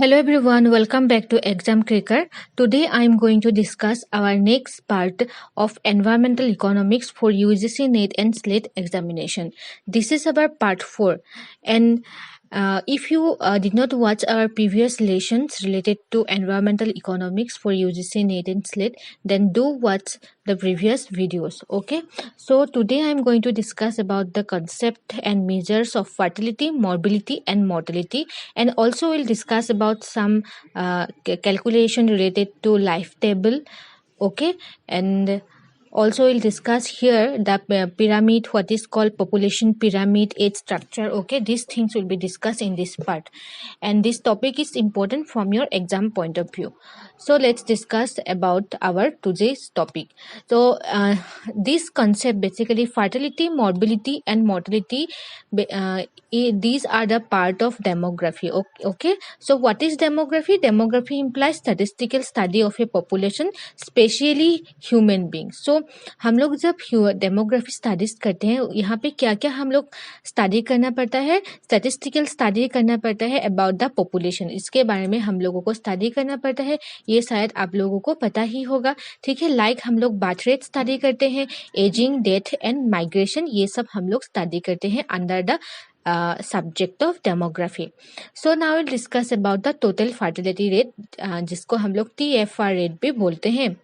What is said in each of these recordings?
Hello everyone, welcome back to Exam Cracker. Today I am going to discuss our next part of environmental economics for UGC NET and SLATE examination. This is our part 4 and if you did not watch our previous lessons related to environmental economics for UGC NET and SLATE, then do watch the previous videos. Okay, so today I am going to discuss about the concept and measures of fertility, morbidity and mortality, and also we'll discuss about some calculation related to life table. Okay, and also we'll discuss here the pyramid, what is called population pyramid, age structure. Okay, these things will be discussed in this part, and this topic is important from your exam point of view. So let's discuss about our today's topic. So this concept, basically fertility, morbidity and mortality, these are the part of demography. Okay, so what is demography? Demography implies statistical study of a population, especially human beings. So हम लोग जब demography studies करते हैं, यहाँ पे क्या क्या हम लोग स्टडी करना पड़ता है? स्टैटिस्टिकल स्टडी करना पड़ता है अबाउट द पॉपुलेशन, इसके बारे में हम लोगों को स्टडी करना पड़ता है। ये शायद आप लोगों को पता ही होगा, ठीक है। लाइक हम लोग बर्थ रेट स्टडी करते हैं, एजिंग, डेथ एंड माइग्रेशन, ये सब हम लोग स्टडी करते हैं under the subject of demography. So now will discuss about the total fertility rate, जिसको हम लोग TFR रेट भी बोलते हैं।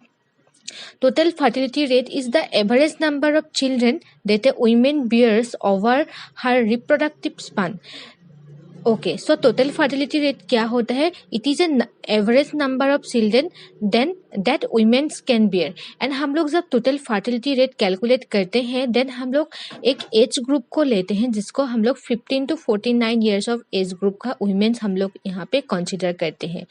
Total fertility rate is the average number of children that a woman bears over her reproductive span. Okay, so total fertility rate क्या होता है? It is an average number of children then that women can bear. And हम लोग जब total fertility rate calculate करते हैं, then हम लोग एक age group को लेते हैं, जिसको हम लोग 15 to 49 years of age group का women हम लोग यहाँ पे consider करते हैं।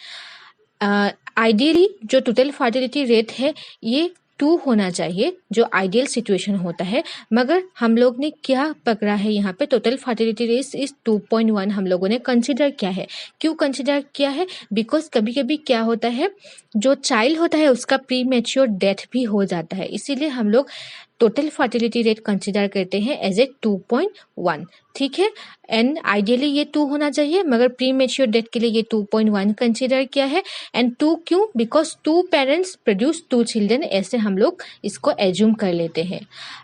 आइडियली जो टोटल फर्टिलिटी रेट है ये 2 होना चाहिए, जो आइडियल सिचुएशन होता है, मगर हम लोग ने क्या पकड़ा है यहाँ पे? टोटल फर्टिलिटी रेट इज 2.1 हम लोगों ने कंसिडर किया है। क्यों कंसिडर किया है? बिकॉज कभी कभी क्या होता है, जो चाइल्ड होता है उसका प्री मैच्योर डेथ भी हो जाता है, इसीलिए हम लोग टोटल फर्टिलिटी रेट कंसिडर करते हैं एज ए 2.1, ठीक है। एंड आइडियली ये 2 होना चाहिए, मगर प्री मैच्योर डेथ के लिए ये 2.1 कंसिडर किया है। एंड 2 क्यों? बिकॉज 2 पेरेंट्स प्रोड्यूस 2 चिल्ड्रन, ऐसे हम लोग इसको एज्यूम कर लेते हैं।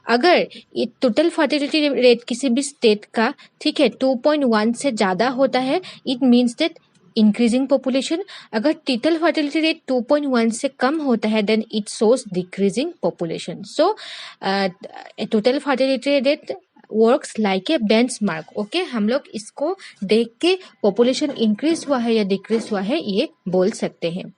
अगर ये टोटल फर्टिलिटी रेट किसी भी स्टेट का, ठीक है, 2.1 से ज्यादा होता है, it means that increasing population. अगर टोटल फर्टिलिटी रेट 2.1 से कम होता है, then it shows decreasing population. So total fertility rate works like a benchmark. Okay, हम लोग इसको देख के पॉपुलेशन इंक्रीज हुआ है या डिक्रीज हुआ है ये बोल सकते हैं।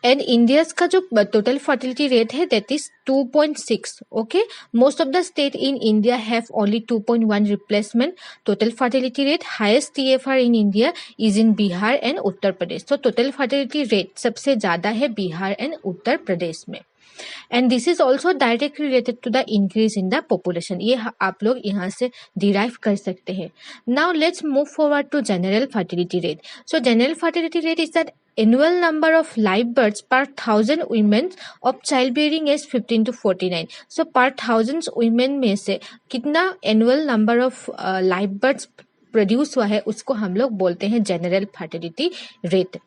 एंड इंडिया का जो टोटल फर्टिलिटी रेट है that is 2.6। Okay, most of the state in India have only 2.1 replacement total fertility rate. Highest TFR in India is in Bihar and Uttar Pradesh. तो टोटल फर्टिलिटी रेट सबसे ज्यादा है बिहार एंड उत्तर प्रदेश में। And this is also directly related to the increase in the population, ये आप लोग यहाँ से डिराइव कर सकते हैं। Now let's move forward to general fertility rate. So general fertility rate is that annual number of live births per 1000 women of childbearing age 15 to 49. So per 1000 women में से कितना annual number of live births produce हुआ है, उसको हम लोग बोलते हैं जनरल फर्टिलिटी रेट।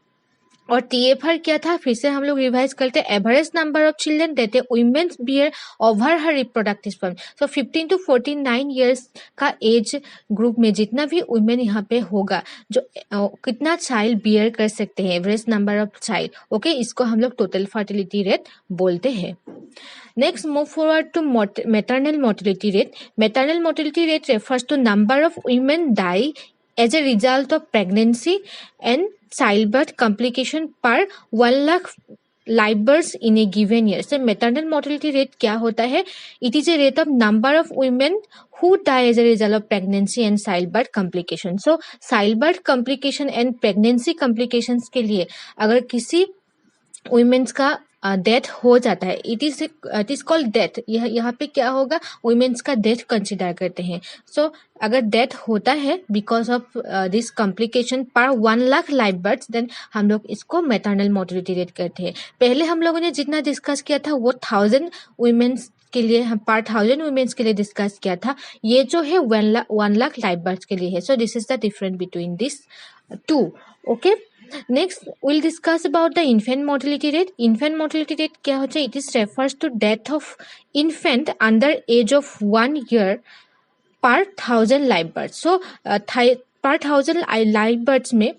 और TFR क्या था? फिर से हम लोग रिवाइज करते हैं। Average number of children that a women bear over her reproductive span. So 15 to 49 years का एज ग्रुप में जितना भी वुमेन यहाँ पे होगा, जो कितना चाइल्ड बियर कर सकते हैं, average number of child. Okay, इसको हम लोग टोटल फर्टिलिटी रेट बोलते हैं। Next, move forward to maternal mortality rate. Maternal mortality rate refers to number of women die as a result of pregnancy and childbirth complication per 1 lakh live births in a given year. So maternal mortality rate क्या होता है? It is a rate of number of women who die as a result of pregnancy and childbirth complication. So childbirth complication and pregnancy complications के लिए अगर किसी women's का death हो जाता है, इट इज कॉल्ड डेथ। यहाँ पे क्या होगा? वुमेन्स का डेथ कंसिडर करते हैं। सो अगर डेथ होता है बिकॉज ऑफ दिस कॉम्प्लिकेशन पर 1 लाख लाइव बर्थ, देन हम लोग इसको मैटरनल मोर्टेलिटी रेट करते हैं। पहले हम लोगों ने जितना डिस्कस किया था वो 1000 वुमेन्स के लिए, हम पर 1000 वुमेन्स के लिए डिस्कस किया था, ये जो है 1 लाख लाइव बर्थ के लिए है. So this is the difference between this two. Okay, next will discuss about the infant mortality rate. Infant mortality rate क्या होता है? It is refers to death of infant under age of 1 year पर 1000 live birth. सो पर 1000 live birth में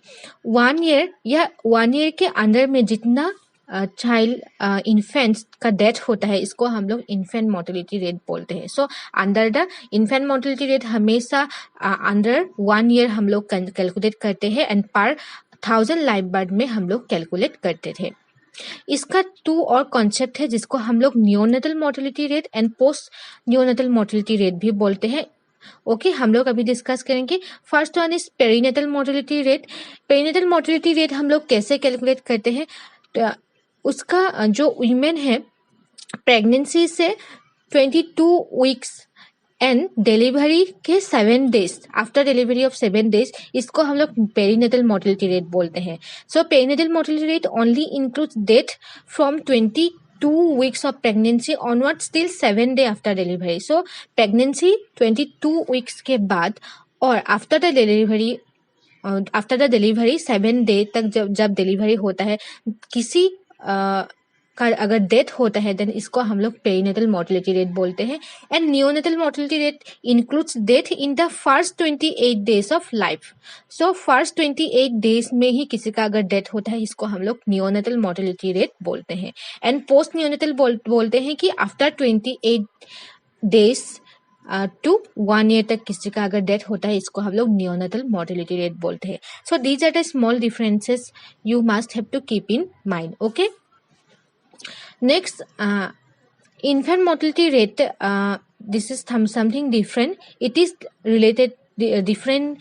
1 year या 1 year के अंदर में जितना चाइल्ड इन्फेंट्स का डेथ होता है, इसको हम लोग इन्फेंट मोर्टेलिटी रेट बोलते हैं. So under the infant mortality rate हमेशा अंडर 1 year हम लोग कैलकुलेट करते हैं एंड पर 1000 लाइव बर्थ में हम लोग कैलकुलेट करते थे. इसका 2 और कॉन्सेप्ट है जिसको हम लोग neonatal mortality rate and post neonatal mortality rate भी बोलते हैं. ओके, हम लोग अभी डिस्कस करेंगे. First one is perinatal mortality rate. Perinatal mortality rate हम लोग कैसे कैलकुलेट करते हैं? उसका जो वीमेन है प्रेगनेंसी से 22 वीक्स एंड डिलीवरी के 7 days, after delivery of 7 days, इसको हम लोग पेरीनेटल मोर्टेलिटी रेट बोलते हैं. So perinatal mortality rate only includes death from 22 weeks of pregnancy onwards till 7 day after delivery. So pregnancy 22 weeks के बाद और आफ्टर द डिलीवरी 7 day तक जब डिलीवरी होता है, किसी का अगर डेथ होता है देन इसको हम लोग पेरीनेटल मोर्टेलिटी रेट बोलते हैं. And neonatal mortality rate includes death in the first 28 days of life. So first 28 days में ही किसी का अगर डेथ होता है, इसको हम लोग नियोनेटल मोर्टेलिटी रेट बोलते हैं. एंड पोस्ट नियोनेटल बोलते हैं कि आफ्टर 28 days टू 1 year तक किसी का अगर डेथ होता है, इसको हम लोग नियोनेटल मोर्टेलिटी रेट बोलते हैं. So these are the small differences you must have to keep in mind. Okay, next infant mortality rate, this is something different. It is related different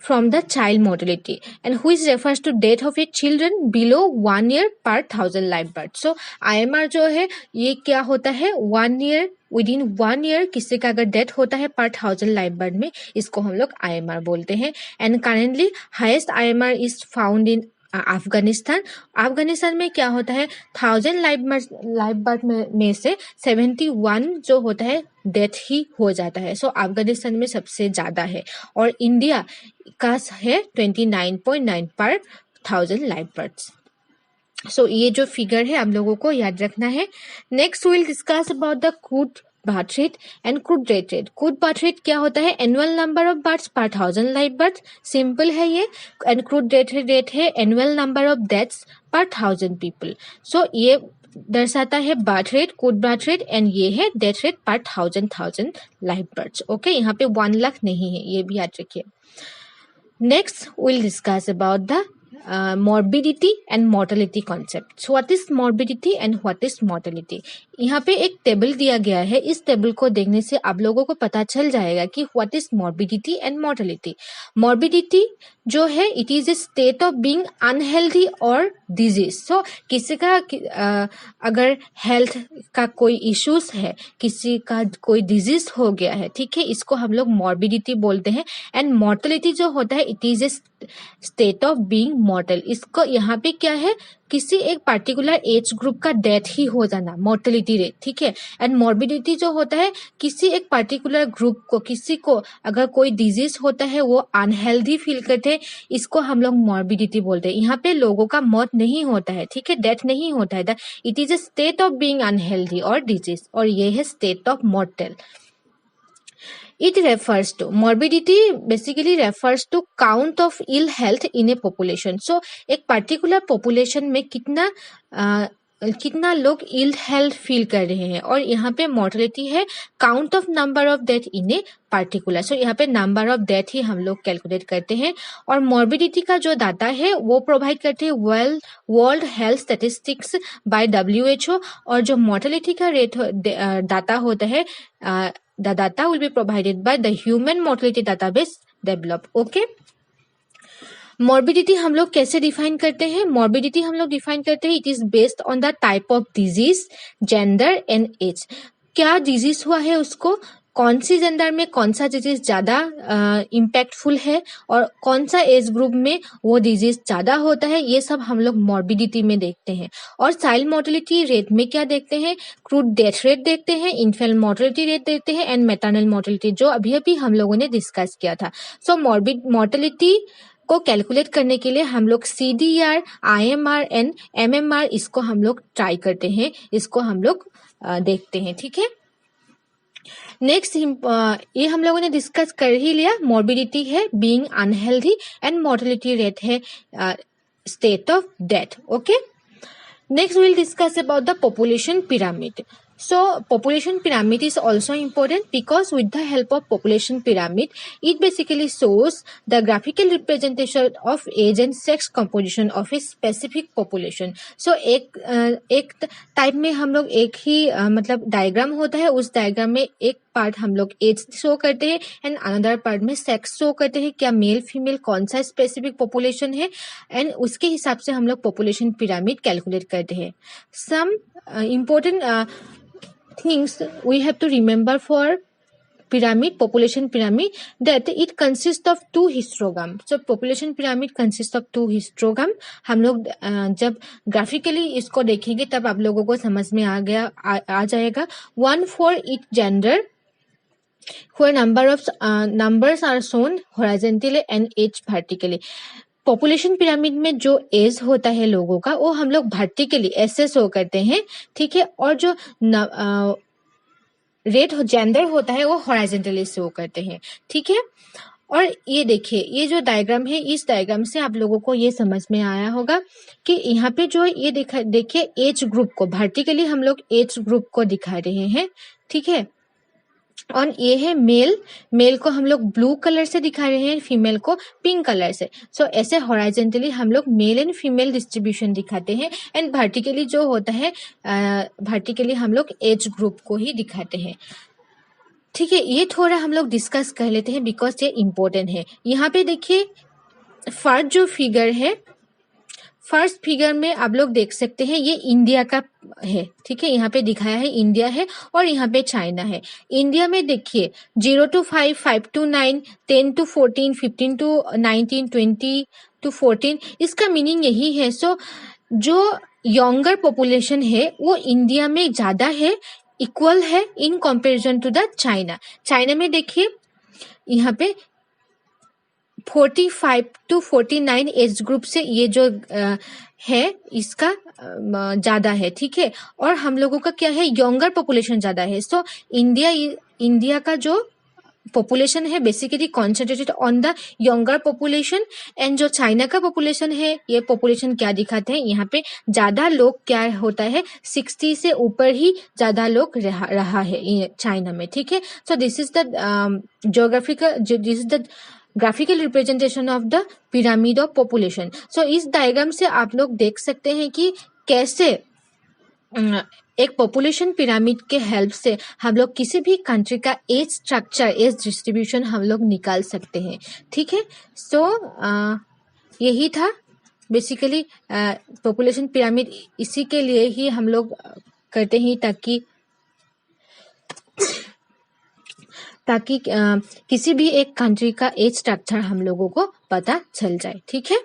from the child mortality and which refers to death of a children below 1 year per 1000 live birth. So IMR जो है ये क्या होता है? 1 year, within 1 year किसी का अगर death होता है पर 1000 लाइव बर्थ में, इसको हम लोग IMR बोलते हैं. And currently highest IMR is found in Afghanistan. Afghanistan में क्या होता है? 1000 लाइव बर्थ में से 71 जो होता है डेथ ही हो जाता है. सो अफगानिस्तान में सबसे ज्यादा है. और इंडिया का है 29.9 पर 1000 लाइव बर्थ. सो ये जो फिगर है हम लोगों को याद रखना है. Next will discuss about the crude birth rate and crude death rate. Crude birth rate क्या होता है? एनुअल नंबर ऑफ बर्थ्स पर 1000 लाइव बर्थ. सिंपल है ये. एंड क्रूड डेथ रेट है annual number of deaths per 1000 people. So ये दर्शाता है birth rate, crude birth rate, and ये है डेथ रेट पर 1000 लाइव बर्थ. ओके, यहाँ पे 1 लाख नहीं है, ये भी याद रखिए. Next will discuss about the morbidity and mortality concept. So what is morbidity and what is mortality? यहाँ पे एक टेबल दिया गया है. इस टेबल को देखने से आप लोगों को पता चल जाएगा कि what is morbidity and mortality. Morbidity जो है it is a state of being unhealthy or disease. So किसी का अगर हेल्थ का कोई इश्यूज है, किसी का कोई डिजीज हो गया है, ठीक है, इसको हम लोग morbidity बोलते हैं. एंड mortality जो होता है it is a state of being mortal. इसको यहाँ पे क्या है? किसी एक पर्टिकुलर एज ग्रुप का डेथ ही हो जाना, मोर्टेलिटी रेट, ठीक है. एंड मॉर्बिडिटी जो होता है किसी एक पर्टिकुलर ग्रुप को, किसी को अगर कोई डिजीज होता है, वो अनहेल्दी फील करते हैं, इसको हम लोग मॉर्बिडिटी बोलते हैं. यहाँ पे लोगों का मौत नहीं होता है, ठीक है, डेथ नहीं होता है. It is a state of being unhealthy और डिजीज, और ये है state of मॉर्टल. It refers to morbidity basically refers to count of ill health in a population. So एक particular population में कितना लोग इल हेल्थ फील कर रहे हैं, और यहाँ पे मॉर्टेलिटी है count of number of death in a particular. So यहाँ पे नंबर ऑफ डेथ ही हम लोग कैलकुलेट करते हैं. और मॉर्बिडिटी का जो डाटा है वो प्रोवाइड करते हैं world health statistics by WHO. और जो मॉर्टेलिटी का रेट डाटा होता है, the data will be provided by the human mortality database developed. Okay. Morbidity हम लोग कैसे डिफाइन करते हैं? मॉर्बिडिटी हम लोग डिफाइन करते हैं, it is based on the type of disease, gender and age. क्या डिजीज हुआ है उसको, कौन सी जेंडर में कौन सा डिजीज ज़्यादा इम्पैक्टफुल है और कौन सा एज ग्रुप में वो डिजीज ज़्यादा होता है, ये सब हम लोग मॉर्बिडिटी में देखते हैं। और चाइल्ड मोर्टेलिटी रेट में क्या देखते हैं, क्रूड डेथ रेट देखते हैं, इन्फेंट मोर्टेलिटी रेट देखते हैं एंड मैटरनल मोर्टेलिटी, जो अभी अभी हम लोगों ने डिस्कस किया था। सो मोर्टेलिटी को कैलकुलेट करने के लिए हम लोग CDR, IMR एंड MMR इसको हम लोग ट्राई करते हैं, इसको हम लोग देखते हैं, ठीक है। नेक्स्ट ये हम लोगों ने डिस्कस कर ही लिया, मॉर्बिडिटी है being unhealthy and mortality rate है state of death, okay. Next, we'll discuss about the population pyramid. So, population pyramid is also important because with the help of population pyramid, it basically shows the graphical representation of age and sex composition of a specific population. So, एक type में हम लोग एक ही मतलब diagram होता है, उस diagram में एक पार्ट हम लोग एज शो करते हैं एंड अनदर पार्ट में सेक्स शो करते हैं, क्या मेल फीमेल कौन सा स्पेसिफिक पॉपुलेशन है, एंड उसके हिसाब से हम लोग पॉपुलेशन पिरामिड कैलकुलेट करते हैं। Some important things we have to remember for population pyramid, that it consists of 2 histogram. So population pyramid consists of 2 histogram. हम लोग जब ग्राफिकली इसको देखेंगे तब आप लोगों को समझ में आ जाएगा। 1 for each gender, where numbers are shown horizontally and age vertically. Population pyramid में जो एज होता है लोगों का वो हम लोग वर्टिकली ऐसे शो करते हैं, ठीक है, और जो रेट जेंडर होता है वो हॉरिजॉन्टली शो करते हैं, ठीक है। और ये देखिए, ये जो डायग्राम है, इस डायग्राम से आप लोगों को ये समझ में आया होगा कि यहाँ पे जो ये देखिए एज ग्रुप को वर्टिकली हम लोग एज ग्रुप को दिखा रहे हैं, ठीक है। और ये है मेल को हम लोग ब्लू कलर से दिखा रहे हैं, फीमेल को पिंक कलर से। सो ऐसे हॉरिजॉन्टली हम लोग मेल एंड फीमेल डिस्ट्रीब्यूशन दिखाते हैं एंड वर्टिकली जो होता है वर्टिकली हम लोग एज ग्रुप को ही दिखाते हैं, ठीक है। ये थोड़ा हम लोग डिस्कस कर लेते हैं बिकॉज ये इम्पोर्टेंट है। यहाँ पे देखिए फर्स्ट जो फिगर है, फर्स्ट फिगर में आप लोग देख सकते हैं ये इंडिया का है, ठीक है। यहाँ पे दिखाया है इंडिया है और यहाँ पे चाइना है। इंडिया में देखिए 0 to 5, 5 to 9, 10 to 14, 15 to 19, 20 to 14, इसका मीनिंग यही है। सो जो यंगर पॉपुलेशन है वो इंडिया में ज्यादा है, इक्वल है in comparison to the China. China में देखिए यहाँ पे 45 to 49 एज ग्रुप से ये जो है इसका ज्यादा है, ठीक है। और हम लोगों का क्या है, यंगर पॉपुलेशन ज्यादा है। सो इंडिया का जो पॉपुलेशन है basically concentrated on the younger population, and जो चाइना का पॉपुलेशन है ये पॉपुलेशन क्या दिखाते हैं, यहाँ पे ज्यादा लोग क्या होता है 60 से ऊपर ही ज्यादा लोग रहा है चाइना में, ठीक है। So this is the graphical representation of the pyramid of population. So इस डायग्राम से आप लोग देख सकते हैं कि कैसे एक पॉपुलेशन पिरामिड के हेल्प से हम लोग किसी भी कंट्री का एज स्ट्रक्चर, एज डिस्ट्रीब्यूशन हम लोग निकाल सकते हैं, ठीक है। सो यही था बेसिकली पॉपुलेशन पिरामिड, इसी के लिए ही हम लोग करते हैं ताकि किसी भी एक कंट्री का एज स्ट्रक्चर हम लोगों को पता चल जाए, ठीक है।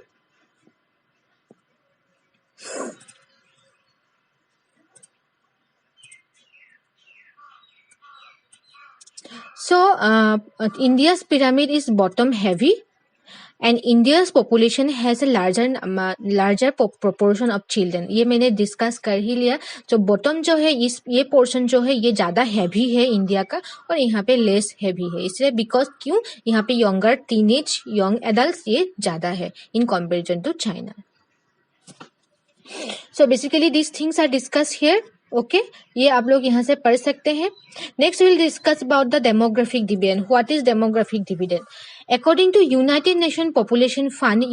So India's pyramid is bottom heavy and India's population has a larger proportion of children. ये मैंने डिस्कस कर ही लिया। जो बॉटम जो है ये पोर्शन जो है ये ज्यादा हैवी है इंडिया का और यहाँ पे लेस हैवी है, इसलिए बिकॉज क्यों, यहाँ पे यंगर टीनेज यंग एडल्ट ये ज्यादा है in comparison to China. So basically this things are discuss here, okay, ये आप लोग यहाँ से पढ़ सकते हैं। Next will discuss about the demographic dividend. What is demographic dividend? According to United Nation Population Fund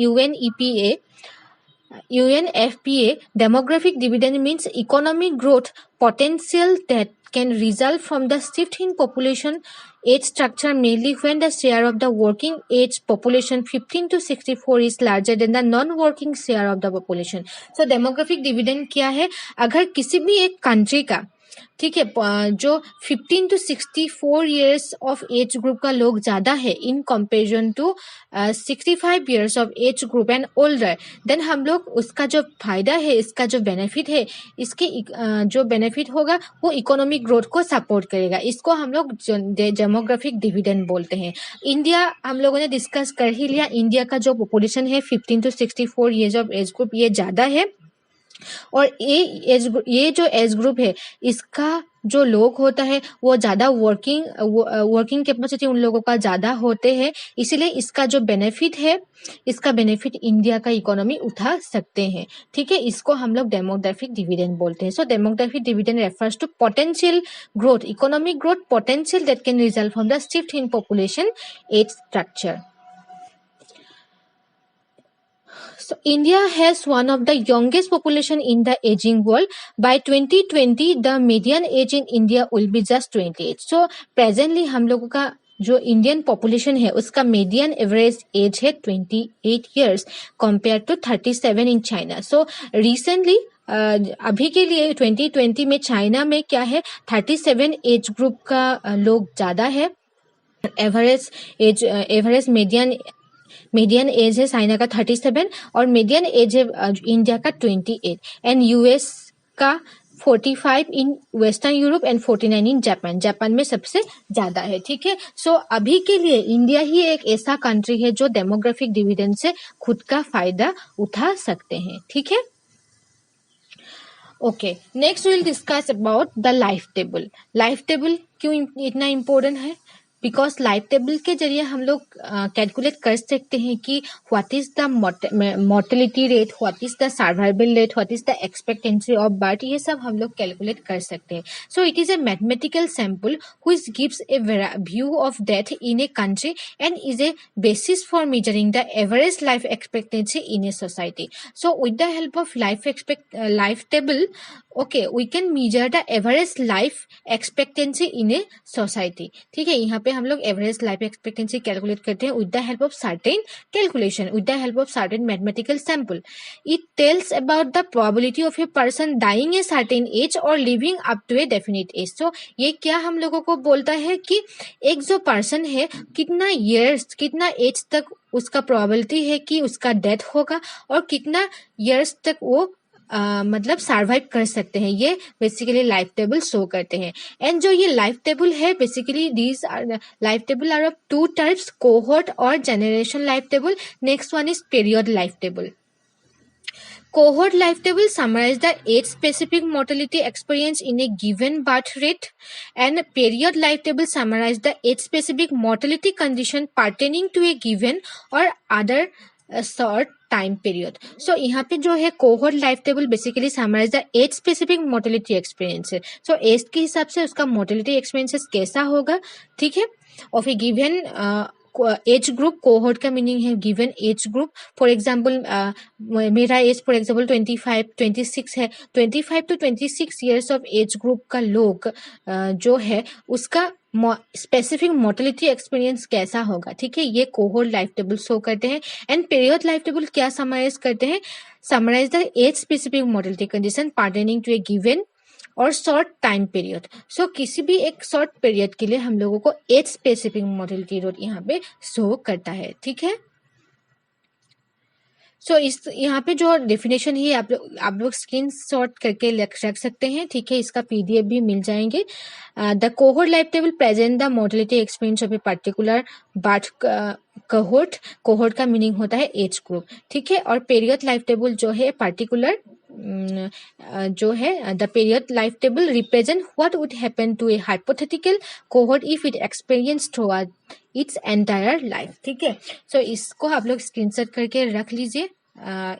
UNFPA, demographic dividend means economic growth potential that can result from the shift in population age structure, mainly when the share of the working age population 15 to 64 is larger than the non-working share of the population. So demographic dividend क्या है? अगर किसी भी एक country का ठीक है, जो 15 to 64 years of age group का लोग ज्यादा है इन comparison to 65 years of age group and older, then हम लोग उसका जो फायदा है, इसका जो बेनिफिट है, इसके जो बेनिफिट होगा वो इकोनॉमिक ग्रोथ को सपोर्ट करेगा। इसको हम लोग डेमोग्राफिक डिविडेंड बोलते हैं। इंडिया हम लोगों ने डिस्कस कर ही लिया, इंडिया का जो पॉपुलेशन है 15 to 64 years of age group ये ज्यादा है, और ये जो एज ग्रुप है इसका जो लोग होता है वो ज्यादा वर्किंग कैपेसिटी उन लोगों का ज्यादा होते हैं, इसीलिए इसका जो बेनिफिट है, इसका बेनिफिट इंडिया का इकोनॉमी उठा सकते हैं। ठीक है, इसको हम लोग डेमोग्राफिक डिविडेंड बोलते हैं। So demographic dividend refers to potential growth, economic growth potential that can result from the shift in population age structure. So India has one of the youngest population in the aging world. By 2020, the median age in India will be just 28. So presently हम लोगों का जो Indian population है उसका median average age है 28 years compare to 37 in China. So recently अभी के लिए 2020 में चाइना में क्या है, 37 एज ग्रुप का लोग ज्यादा है। एवरेज मीडियन एज है चाइना का 37 और मीडियन एज है इंडिया का 28 एंड यूएस का 45 in western Europe and 49 in Japan. Japan में सबसे ज्यादा है। ठीक है, सो अभी के लिए इंडिया ही एक ऐसा कंट्री है जो डेमोग्राफिक डिविडेंड से खुद का फायदा उठा सकते हैं। ठीक है, okay, next will discuss about the life table. Life table क्यों इतना इम्पोर्टेंट है? बिकॉज लाइफ टेबल के जरिए हम लोग कैलकुलेट कर सकते हैं कि what is the mortality rate, what is the survival rate, what is the expectancy of birth, ये सब हम लोग कैलकुलेट कर सकते हैं। So it is a mathematical sample which gives A view of death in a country and is a basis for measuring the average life expectancy in a society. So with the help of life table, okay, we can measure the average life expectancy in a society। ठीक है, यहाँ पे हम लोग average life expectancy calculate करते हैं with the help of certain calculation, with the help of certain mathematical sample. It tells about the probability of a person dying a certain age और living up to a definite age. So ये क्या हम लोगों को बोलता है कि एक जो पर्सन है कितना ईयर्स, कितना एज तक उसका प्रोबेबिलिटी है कि उसका डेथ होगा और कितना ईयर्स तक वो मतलब सर्वाइव कर सकते हैं। ये बेसिकली लाइफ टेबल शो करते हैं। एंड जो ये लाइफ टेबल है, basically these are life table are of two types, cohort और generation life table. Next one is period life table. Cohort life table summarize the age-specific mortality experience in a given birth rate, and period life table summarize the age-specific mortality condition pertaining to a given or other short time period. So यहाँ पे जो है cohort life table basically summarize the age specific mortality experience. So age के हिसाब से उसका mortality experiences कैसा होगा, ठीक है, of A given age group. Cohort का मीनिंग है given age group. For example मेरा एज फॉर एग्जाम्पल 26 है, 25 to 26 years of age group का लोग जो है उसका स्पेसिफिक मोर्टेलिटी एक्सपीरियंस कैसा होगा। ठीक है, ये कोहोर्ट लाइफ टेबल शो करते हैं। एंड पीरियड लाइफ टेबल क्या समराइज करते हैं, summarise the age specific mortality condition pertaining to a given or short time period. So किसी भी एक शॉर्ट पीरियड के लिए हम लोगों को एज स्पेसिफिक मोर्टेलिटी रेट यहाँ पे शो करता है। ठीक है, सो इस यहाँ पे जो डेफिनेशन है आप लोग स्क्रीन शॉट करके रख सकते हैं। ठीक है, इसका पीडीएफ भी मिल जाएंगे। The cohort life table present the mortality experience of a particular birth cohort. Cohort का मीनिंग होता है एज ग्रुप। ठीक है, और पीरियड लाइफ टेबल जो है पर्टिकुलर जो है the period life table represent what would happen to a hypothetical cohort if it experience through its entire life. ठीक है, सो इसको आप लोग स्क्रीनशॉट करके रख लीजिए।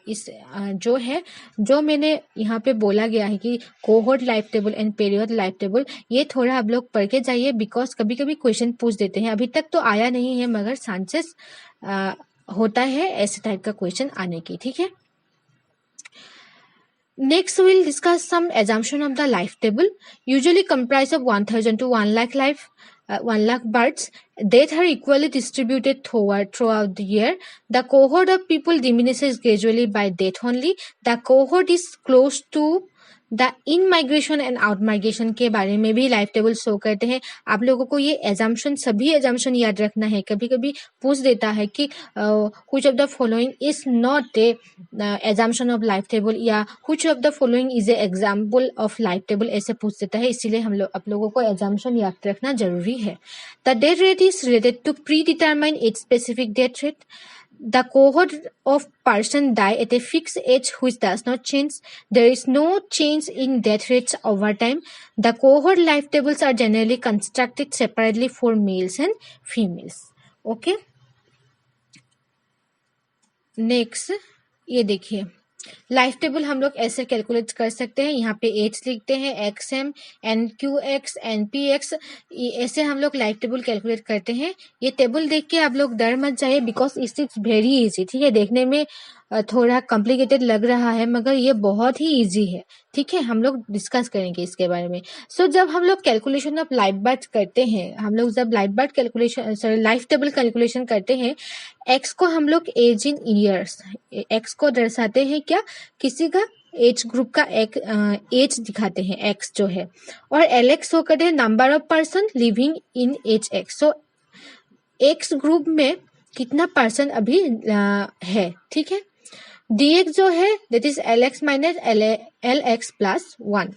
इस जो है जो मैंने यहाँ पे बोला गया है कि cohort life table and period life table, ये थोड़ा आप लोग पढ़ के जाइए, बिकॉज कभी कभी क्वेश्चन पूछ देते हैं। अभी तक तो आया नहीं है मगर चांसेस होता है ऐसे टाइप का क्वेश्चन आने की। ठीक है, next we'll discuss some assumption of the life table, usually comprised of 1000 to 1 lakh 1 lakh births. Death are equally distributed throughout the year. The cohort of people diminishes gradually by death only. The cohort is close to the in migration and out migration के बारे में भी life table show करते हैं। आप लोगों को ये एजम्पशन, सभी एजम्पशन याद रखना है। कभी कभी पूछ देता है कि which of the following is not a assumption of life table, या which of the following is a example of life table, ऐसे पूछ देता है। इसीलिए आप लोगों को एजम्पशन याद रखना जरूरी है। The death rate is related to pre determined age specific death rate. The cohort of person die at a fixed age which does not change. There is no change in death rates over time. The cohort life tables are generally constructed separately for males and females. Okay. Next, ये देखिए life table हम लोग ऐसे calculate कर सकते हैं। यहाँ पे एज लिखते हैं, XM, NQX, NPX, ऐसे हम लोग लाइफ टेबल कैलकुलेट करते हैं। ये टेबल देख के आप लोग डर मत जाइए, बिकॉज इट्स वेरी इजी। ठीक है, देखने में थोड़ा कॉम्प्लिकेटेड लग रहा है, मगर ये बहुत ही इजी है। ठीक है, हम लोग डिस्कस करेंगे इसके बारे में। सो जब हम लोग कैलकुलेशन ऑफ लाइफ बर्थ करते हैं, हम लोग जब life birth calculation, sorry life table calculation करते हैं, एक्स को हम लोग एज इन ईयर्स, एक्स को दर्शाते हैं क्या, किसी का एज ग्रुप का एक एज दिखाते हैं, एक्स जो है, और LX हो करते हैं number of person living in age X. So X group में कितना पर्सन अभी है। ठीक है, DX जो है that is LX minus LX plus 1।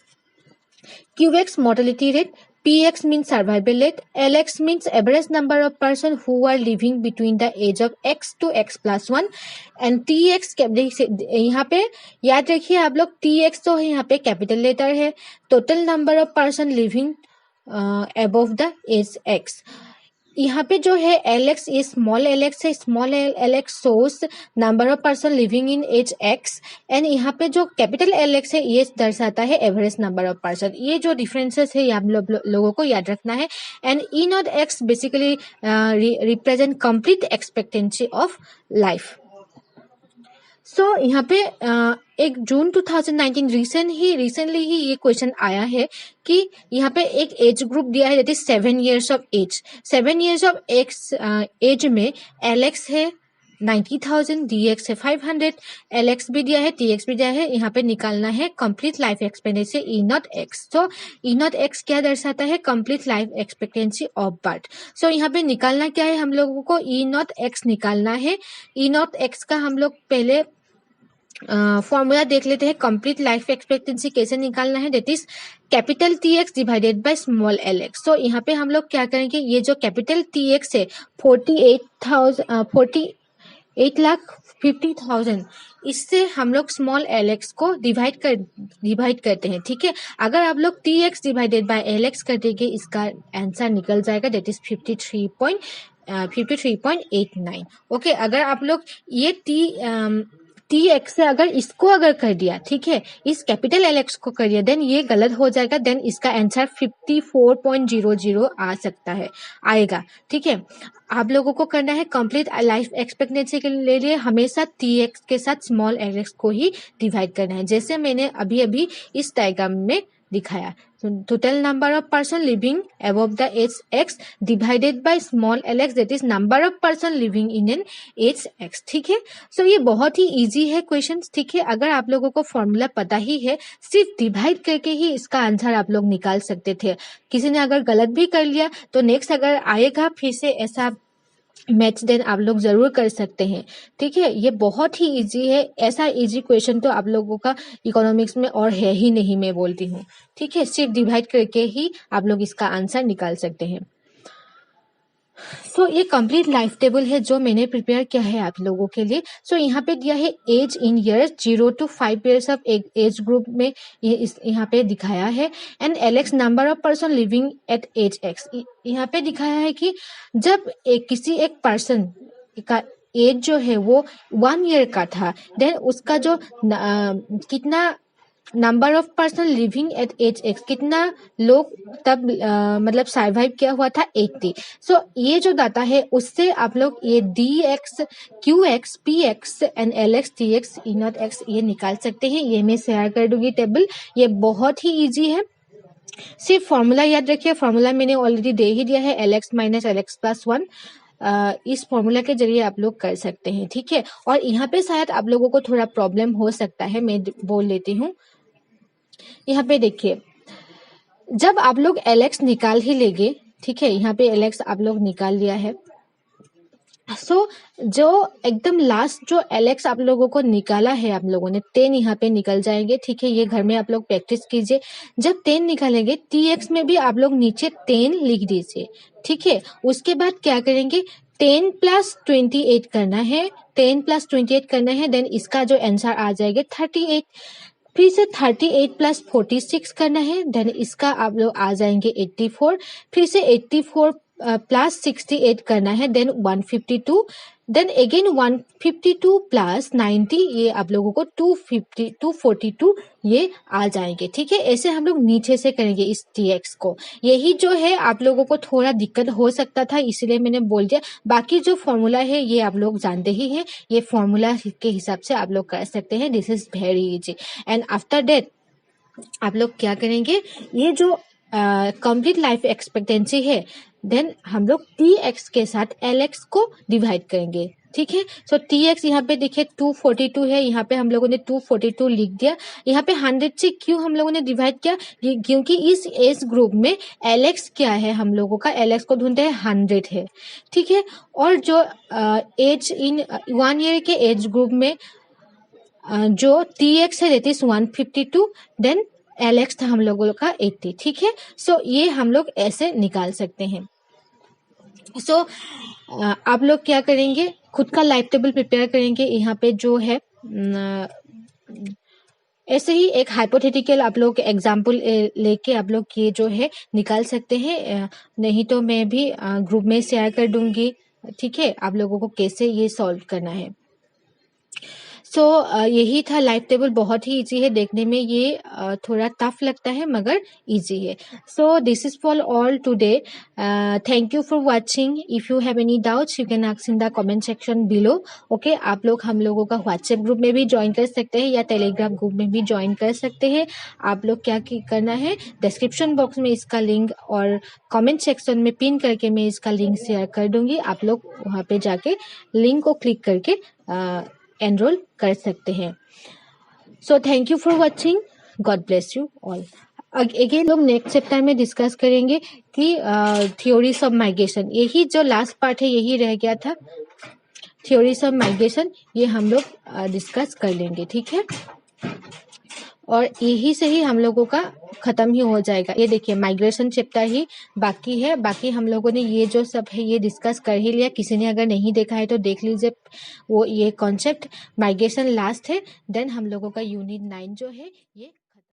QX mortality rate, PX means survival rate, LX means average number of person who are living between the age of X to X plus 1, and TX यहाँ पे याद रखिए आप लोग, TX जो है यहाँ पे कैपिटल लेटर है, total number of person living above the age X। यहाँ पे जो है LX ये स्मॉल LX है, small LX shows number of person living in age X, and यहाँ पे जो कैपिटल LX है ये दर्शाता है एवरेज नंबर ऑफ पर्सन। ये जो डिफरेंसेस है ये आप लोगों को याद रखना है। And E nought X basically represent complete expectancy of life. So यहाँ पे एक जून 2019 रिसेंटली ही ये क्वेश्चन आया है कि यहाँ पे एक एज ग्रुप दिया है that is 7 years of age. 7 years of age में LX है 90,000, DX है 500, LX भी दिया है, TX भी दिया है। यहाँ पे निकालना है complete life expectancy E nought X। तो E नॉट X क्या दर्शाता है, complete life expectancy of birth. So यहाँ पे निकालना क्या है, हम लोगों को E नॉट X निकालना है। E नॉट X का हम लोग पहले फॉर्मूला देख लेते हैं। कंप्लीट लाइफ एक्सपेक्टेंसी कैसे निकालना है, that is capital TX divided by small LX। सो यहाँ पे हम लोग क्या करेंगे, ये जो कैपिटल TX है 48,50,000, इससे हम लोग स्मॉल LX को डिवाइड करते हैं। ठीक है, अगर आप लोग TX डिवाइडेड बाय LX कर देंगे, इसका आंसर निकल जाएगा दैट इज 53.89। ओके, अगर आप लोग ये TX से अगर इसको अगर कर दिया, ठीक है, इस कैपिटल LX को कर दिया, देन ये गलत हो जाएगा, देन इसका आंसर 54.00 आ सकता है, आएगा। ठीक है, आप लोगों को करना है कंप्लीट लाइफ एक्सपेक्टेंसी के लिए हमेशा TX के साथ स्मॉल LX को ही डिवाइड करना है, जैसे मैंने अभी इस डायग्राम में दिखाया। Total number of person living above the age X divided by small LX that is number of person living in an age X। ठीक है, सो ये बहुत ही इजी है क्वेश्चन। ठीक है, अगर आप लोगों को फॉर्मूला पता ही है, सिर्फ डिवाइड करके ही इसका आंसर आप लोग निकाल सकते थे। किसी ने अगर गलत भी कर लिया तो नेक्स्ट अगर आएगा फिर से ऐसा मैथ्स, देन आप लोग जरूर कर सकते हैं। ठीक है, ये बहुत ही इजी है, ऐसा इजी क्वेश्चन तो आप लोगों का इकोनॉमिक्स में और है ही नहीं, मैं बोलती हूँ। ठीक है, सिर्फ डिवाइड करके ही आप लोग इसका आंसर निकाल सकते हैं। सो ये कंप्लीट लाइफ टेबल है जो मैंने प्रिपेयर किया है आप लोगों के लिए। सो यहाँ पे दिया है age in years, 0 to 5 years of age group में यहाँ पे दिखाया है, and LX number of person living at age X। यहाँ पे दिखाया है कि जब किसी एक पर्सन का एज जो है वो 1 year का था, देन उसका जो कितना number of person living at age X, कितना लोग तब मतलब सर्वाइव किया हुआ था 80। सो ये जो डाटा है उससे आप लोग ये DX, QX, PX and LX, TX, E nought X ये निकाल सकते हैं। ये मैं शेयर कर दूंगी टेबल, ये बहुत ही इजी है। सिर्फ फॉर्मूला याद रखिए, फॉर्मूला मैंने ऑलरेडी दे ही दिया है, LX माइनस LX प्लस 1। इस फॉर्मूला के जरिए आप लोग कर सकते हैं। ठीक है, और यहाँ पे शायद आप लोगों को थोड़ा प्रॉब्लम हो सकता है, मैं बोल लेती हूँ। यहाँ पे देखिए, जब आप लोग LX निकाल ही लेंगे, ठीक है, यहाँ पे LX आप लोग निकाल लिया है। जो एकदम लास्ट जो LX आप लोगों को निकाला है, आप लोगों ने 10 यहाँ पे निकल जाएंगे, ठीक है। ये घर में आप लोग प्रैक्टिस कीजिए। जब 10 निकालेंगे, TX में भी आप लोग नीचे 10 लिख दीजिए, ठीक है। उसके बाद क्या करेंगे, 10 + 28 करना है, 10 + 28 करना है, देन इसका जो आंसर आ जाएगा 38। फिर से 38 + 46 करना है, देन इसका आप लोग आ जाएंगे 84। फिर से 84 + 68 करना है, देन 152। देन अगेन 152 + 90, ये आप लोगों को 242 ये आ जाएंगे, ठीक है। ऐसे हम लोग नीचे से करेंगे इस TX को। यही जो है आप लोगों को थोड़ा दिक्कत हो सकता था, इसलिए मैंने बोल दिया। बाकी जो फॉर्मूला है ये आप लोग जानते ही हैं, ये फॉर्मूला के हिसाब से आप लोग कर सकते हैं। This is very easy. And after that आप लोग क्या करेंगे, ये जो कंप्लीट लाइफ एक्सपेक्टेंसी है, देन हम लोग TX के साथ LX को डिवाइड करेंगे, ठीक है। सो TX यहाँ पे देखिए 242 है, यहाँ पे हम लोगों ने 242 लिख दिया। यहाँ पे 100 से क्यों हम लोगों ने डिवाइड किया, क्योंकि इस एज ग्रुप में LX क्या है, हम लोगों का LX को ढूंढते हैं 100 है, ठीक है। और जो एज इन 1 ईयर के एज ग्रुप में जो TX है दैट इज 152, देन LX था हम लोगों का 80, ठीक है। सो ये हम लोग ऐसे निकाल सकते हैं। सो आप लोग क्या करेंगे, खुद का लाइफ टेबल प्रिपेयर करेंगे। यहाँ पे जो है ऐसे ही एक हाइपोथेटिकल आप लोग एग्जाम्पल लेके आप लोग ये जो है निकाल सकते हैं, नहीं तो मैं भी ग्रुप में शेयर कर दूंगी, ठीक है, आप लोगों को कैसे ये सॉल्व करना है। सो यही था लाइफ टेबल। बहुत ही इजी है देखने में, ये थोड़ा टफ लगता है मगर इजी है। So this is for all today. Thank you for watching. If you have any doubts you can ask in the comment section below, okay. आप लोग हम लोगों का व्हाट्सएप ग्रुप में भी ज्वाइन कर सकते हैं या टेलीग्राम ग्रुप में भी ज्वाइन कर सकते हैं। आप लोग क्या करना है, डिस्क्रिप्शन बॉक्स में इसका लिंक और कमेंट सेक्शन में पिन करके मैं इसका लिंक शेयर कर दूंगी। आप लोग वहाँ पे जाके लिंक को क्लिक करके एनरोल कर सकते हैं। So thank you for watching, God bless you all. Again लोग नेक्स्ट चैप्टर में डिस्कस करेंगे कि थ्योरीज ऑफ माइग्रेशन, यही जो लास्ट पार्ट है यही रह गया था, थ्योरीज ऑफ माइग्रेशन, ये हम लोग डिस्कस कर लेंगे, ठीक है। और यही से ही हम लोगों का खत्म ही हो जाएगा। ये देखिए माइग्रेशन चैप्टर ही बाकी है, बाकी हम लोगों ने ये जो सब है ये डिस्कस कर ही लिया। किसी ने अगर नहीं देखा है तो देख लीजिए, वो ये कॉन्सेप्ट माइग्रेशन लास्ट है। देन हम लोगों का यूनिट 9 जो है ये